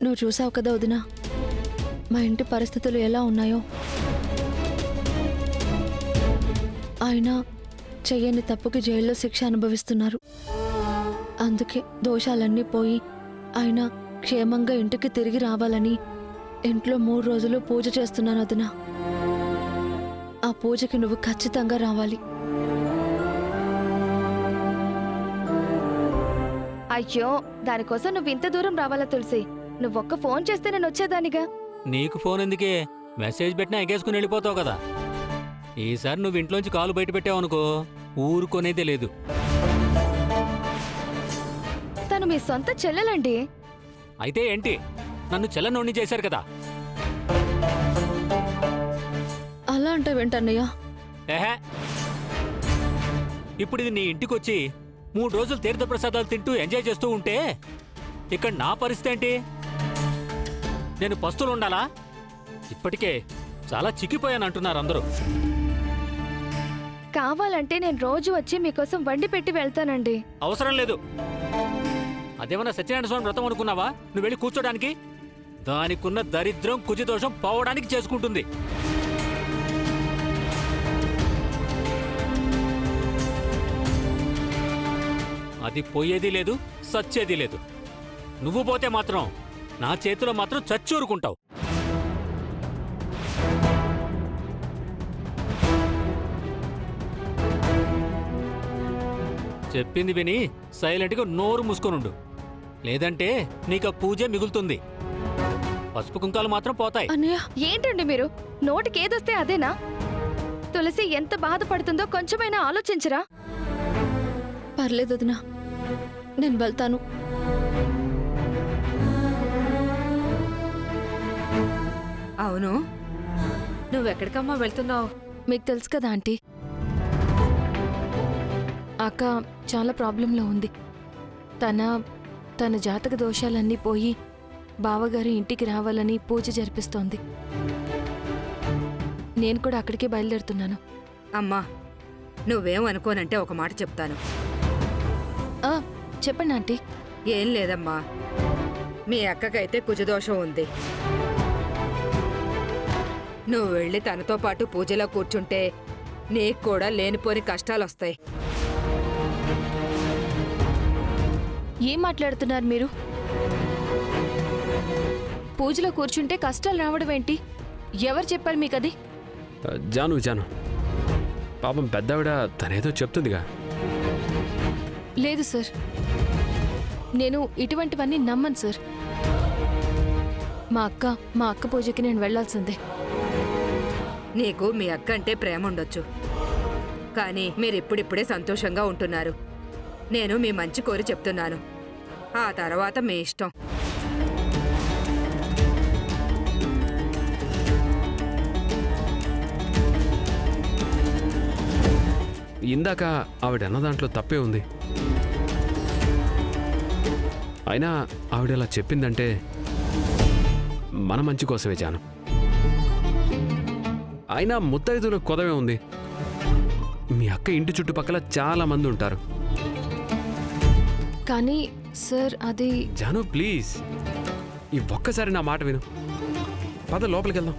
నువ్వు చూసావు కదా వదినా, మా ఇంటి పరిస్థితులు ఎలా ఉన్నాయో. ఆయన చెయ్యని తప్పుకి జైల్లో శిక్ష అనుభవిస్తున్నారు. అందుకే దోషాలన్నీ పోయి ఆయన క్షేమంగా ఇంటికి తిరిగి రావాలని ఇంట్లో 3 రోజులు పూజ చేస్తున్నాను వదినా. ఆ పూజకి నువ్వు ఖచ్చితంగా రావాలి. అయ్యో, దానికోసం నువ్వు ఇంత దూరం రావాలా తులసి? నువ్వొక్క ఫోన్ చేస్తే నేను వచ్చేదానిగా. నీకు ఫోన్ ఎందుకే? మెసేజ్ పెట్టినా ఎగేసుకుని వెళ్ళిపోతావు కదా. ఈసారి నువ్వు ఇంట్లోంచి కాలు బయట పెట్టావనుకో, ఊరుకొనేదే లేదు. తను మీ సొంత చెల్లెలండి. అయితే ఏంటి? నన్ను చెల్లనోణ్ణి చేశారు కదా. అలా అంటే వెంటన్నయ్య. ఏహే, ఇప్పుడు ఇది నీ ఇంటికొచ్చి 3 రోజులు తీర్థప్రసాదాలు తింటూ ఎంజాయ్ చేస్తూ ఉంటే ఇక్కడ నా పరిస్థితి ఏంటి? నేను పస్తులు ఉండాలా? ఇప్పటికే చాలా చిక్కిపోయాను అంటున్నారు అందరూ. కావాలంటే నేను రోజు వచ్చి మీకోసం వండి పెట్టి వెళ్తానండి. అవసరం లేదు. అదేమన్నా సత్యనారాయణ స్వామి వ్రతం అనుకున్నావా నువ్వు వెళ్ళి కూర్చోడానికి? దానికున్న దరిద్రం కుజిదోషం పోవడానికి చేసుకుంటుంది. అది పోయేది లేదు, సచ్చేది లేదు. నువ్వు పోతే మాత్రం నా చేతిలో మాత్రం చచ్చూరుకుంటావు. చెప్పింది విని సైలెంట్గా నోరు మూసుకొనుండు. లేదంటే నీకు ఆ పూజే మిగులుతుంది. పసుపు కుంకాలు మాత్రం పోతాయి. అన్నయ్య, ఏంటండి మీరు? నోటికేదొస్తే అదేనా? తులసి ఎంత బాధపడుతుందో కొంచెమైనా ఆలోచించరా? పర్లేదు వదినా, నేను వెళ్తాను. అవును, నువ్వెక్కడికమ్మా వెళ్తున్నావు? మీకు తెలుసు కదా ఆంటీ, అక్క చాలా ప్రాబ్లంలో ఉంది. తన జాతక దోషాలన్నీ పోయి బావగారి ఇంటికి రావాలని పూజ జరిపిస్తోంది. నేను కూడా అక్కడికే బయలుదేరుతున్నాను. అమ్మా, నువ్వేం అనుకోనంటే ఒక మాట చెప్తాను. చెప్పండి ఆంటీ. ఏం లేదమ్మా, మీ అక్కకైతే కుజదోషం ఉంది. నువ్వు వెళ్ళి తనతో పాటు పూజలో కూర్చుంటే నీకు కూడా లేనిపోని కష్టాలొస్తాయి. ఏం మాట్లాడుతున్నారు మీరు? పూజలో కూర్చుంటే కష్టాలు రావడం ఏంటి? ఎవరు చెప్పారు మీకు అది? జాను పాపం పెద్దావిడ తనేదో చెప్తుందిగా. లేదు సార్, నేను ఇటువంటివన్నీ నమ్మను సార్. మా అక్క పూజకి నేను వెళ్లాల్సిందే. నీకు మీ అక్క అంటే ప్రేమ ఉండొచ్చు, కానీ మీరిప్పుడిప్పుడే సంతోషంగా ఉంటున్నారు. నేను మీ మంచి కోరి చెప్తున్నాను. ఆ తర్వాత మీ ఇష్టం. ఇందాక ఆవిడన్న దాంట్లో తప్పే ఉంది. అయినా ఆవిడలా చెప్పిందంటే మన మంచి కోసమే జాను. అయినా ముత్తైదుల కొదవే ఉంది. మీ అక్క ఇంటి చుట్టుపక్కల చాలా మంది ఉంటారు. కానీ సార్ అది... జాను ప్లీజ్, ఈ ఒక్కసారి నా మాట విను. పద లోపలికి వెళ్దాం.